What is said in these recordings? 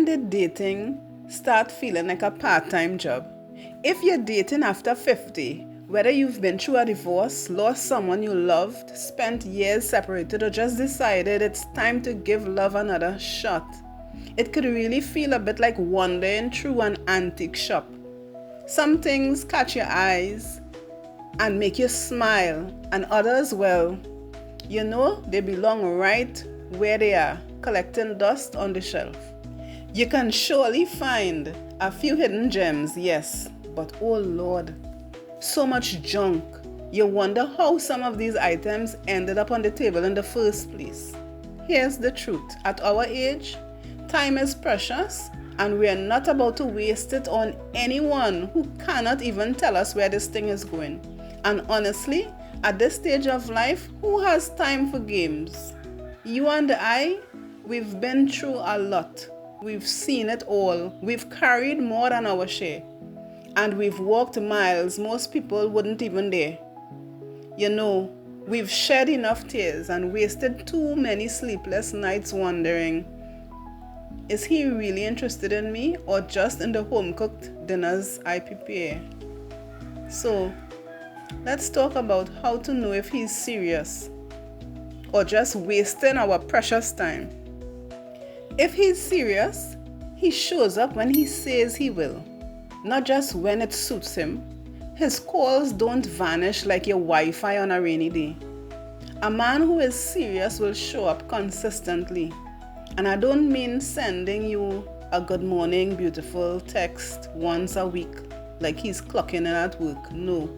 did dating start feeling like a part-time job? If you're dating after 50, whether you've been through a divorce, lost someone you loved, spent years separated, or just decided it's time to give love another shot, it could really feel a bit like wandering through an antique shop. Some things catch your eyes and make you smile, and others, well, they belong right where they are, collecting dust on the shelf. You can surely find a few hidden gems, yes, but oh Lord, so much junk. You wonder how some of these items ended up on the table in the first place. Here's the truth. At our age, time is precious, and we are not about to waste it on anyone who cannot even tell us where this thing is going. And honestly, at this stage of life, who has time for games? You and I, we've been through a lot. We've seen it all. We've carried more than our share. And we've walked miles most people wouldn't even dare. We've shed enough tears and wasted too many sleepless nights wondering, is he really interested in me or just in the home-cooked dinners I prepare? So, let's talk about how to know if he's serious or just wasting our precious time. If he's serious, he shows up when he says he will, not just when it suits him. His calls don't vanish like your Wi-Fi on a rainy day. A man who is serious will show up consistently. And I don't mean sending you a good morning beautiful text once a week like he's clocking in at work. No.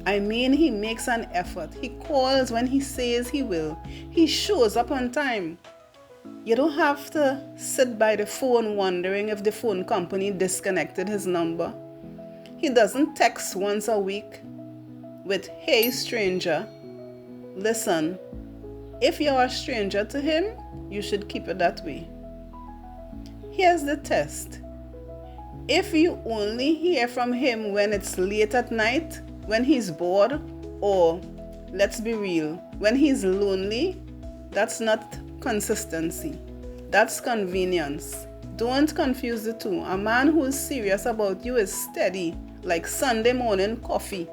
I mean he makes an effort. He calls when he says he will. He shows up on time. You don't have to sit by the phone wondering if the phone company disconnected his number. He doesn't text once a week with, "Hey stranger." Listen, if you're a stranger to him, you should keep it that way. Here's the test. If you only hear from him when it's late at night, when he's bored, or, let's be real, when he's lonely, that's not consistency. That's convenience. Don't confuse the two. A man who is serious about you is steady, like Sunday morning coffee.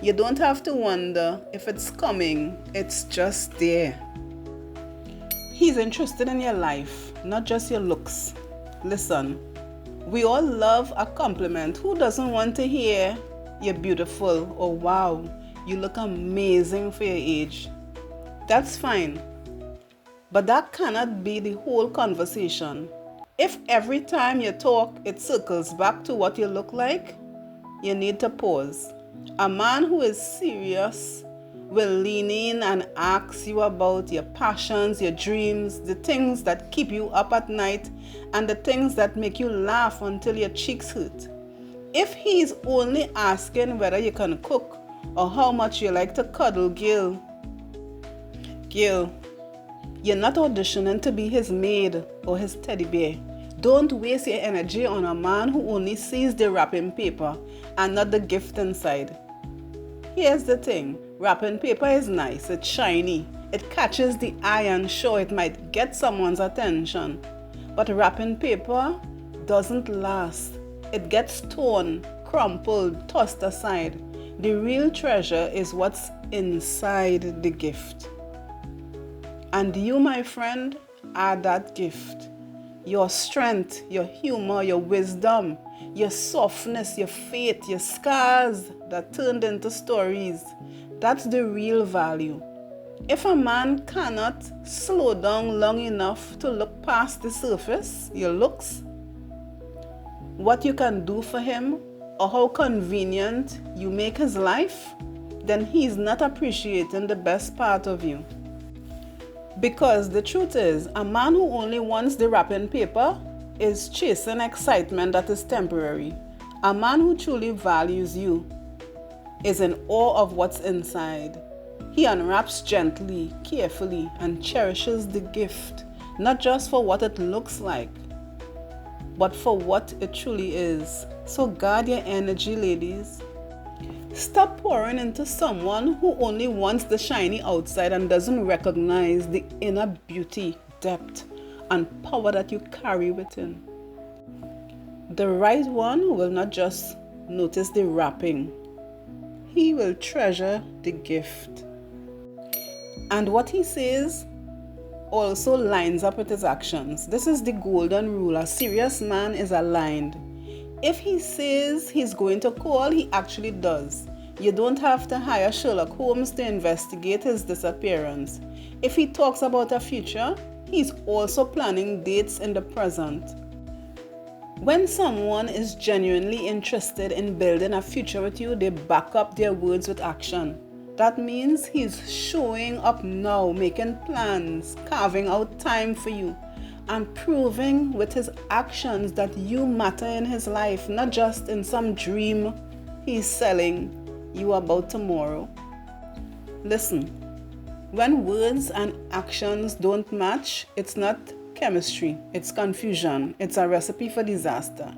You don't have to wonder if it's coming. It's just there. He's interested in your life, not just your looks. Listen, we all love a compliment. Who doesn't want to hear you're beautiful or wow, you look amazing for your age? That's fine. But that cannot be the whole conversation. If every time you talk, it circles back to what you look like, you need to pause. A man who is serious will lean in and ask you about your passions, your dreams, the things that keep you up at night, and the things that make you laugh until your cheeks hurt. If he's only asking whether you can cook or how much you like to cuddle, girl, you're not auditioning to be his maid or his teddy bear. Don't waste your energy on a man who only sees the wrapping paper and not the gift inside. Here's the thing. Wrapping paper is nice, it's shiny, it catches the eye and sure it might get someone's attention. But wrapping paper doesn't last. It gets torn, crumpled, tossed aside. The real treasure is what's inside the gift. And you, my friend, are that gift. Your strength, your humor, your wisdom, your softness, your faith, your scars that turned into stories. That's the real value. If a man cannot slow down long enough to look past the surface, your looks, what you can do for him, or how convenient you make his life, then he's not appreciating the best part of you. Because the truth is, a man who only wants the wrapping paper is chasing excitement that is temporary. A man who truly values you is in awe of what's inside. He unwraps gently, carefully, and cherishes the gift, not just for what it looks like, but for what it truly is. So guard your energy, ladies. Stop pouring into someone who only wants the shiny outside and doesn't recognize the inner beauty, depth, and power that you carry within. The right one will not just notice the wrapping, he will treasure the gift. And what he says also lines up with his actions. This is the golden rule. A serious man is aligned. If he says he's going to call, he actually does. You don't have to hire Sherlock Holmes to investigate his disappearance. If he talks about a future, he's also planning dates in the present. When someone is genuinely interested in building a future with you, they back up their words with action. That means he's showing up now, making plans, carving out time for you, and proving with his actions that you matter in his life, not just in some dream he's selling you about tomorrow. Listen, when words and actions don't match, it's not chemistry, it's confusion. It's a recipe for disaster.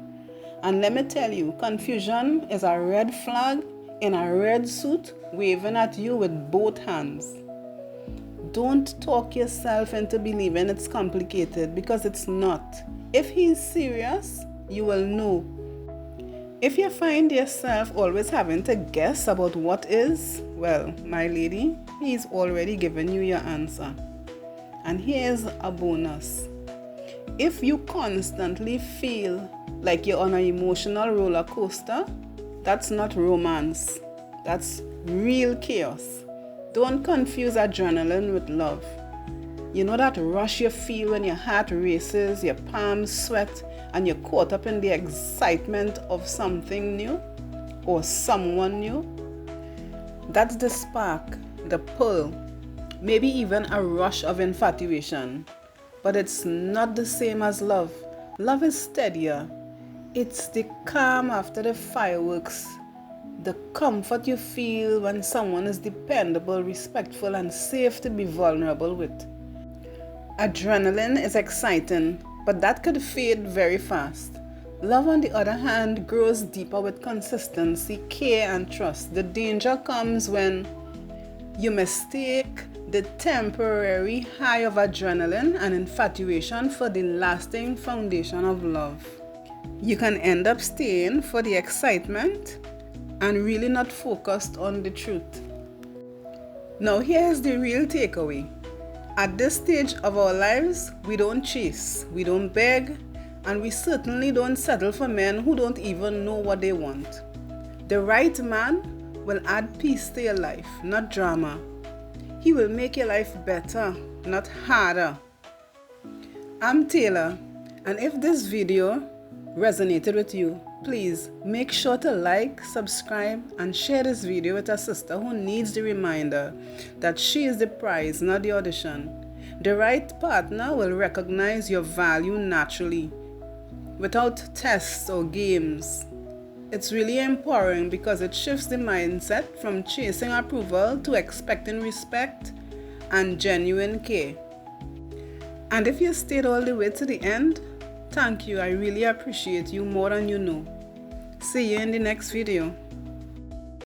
And let me tell you, confusion is a red flag in a red suit waving at you with both hands. Don't talk yourself into believing it's complicated, because it's not. If he's serious, you will know. If you find yourself always having to guess about what is, well, my lady, he's already given you your answer. And here's a bonus. If you constantly feel like you're on an emotional roller coaster, that's not romance. That's real chaos. Don't confuse adrenaline with love. You know that rush you feel when your heart races, your palms sweat, and you're caught up in the excitement of something new or someone new? That's the spark, the pull, maybe even a rush of infatuation. But it's not the same as love. Love is steadier. It's the calm after the fireworks, the comfort you feel when someone is dependable, respectful, and safe to be vulnerable with. Adrenaline is exciting, but that could fade very fast. Love, on the other hand, grows deeper with consistency, care, and trust. The danger comes when you mistake the temporary high of adrenaline and infatuation for the lasting foundation of love. You can end up staying for the excitement and really not focused on the truth. Now here's the real takeaway. At this stage of our lives, we don't chase, we don't beg, and we certainly don't settle for men who don't even know what they want. The right man will add peace to your life, not drama. He will make your life better, not harder. I'm Taylor, and if this video resonated with you, please make sure to like, subscribe, and share this video with a sister who needs the reminder that she is the prize, not the audition. The right partner will recognize your value naturally, without tests or games. It's really empowering because it shifts the mindset from chasing approval to expecting respect and genuine care. And if you stayed all the way to the end, thank you. I really appreciate you more than you know. See you in the next video.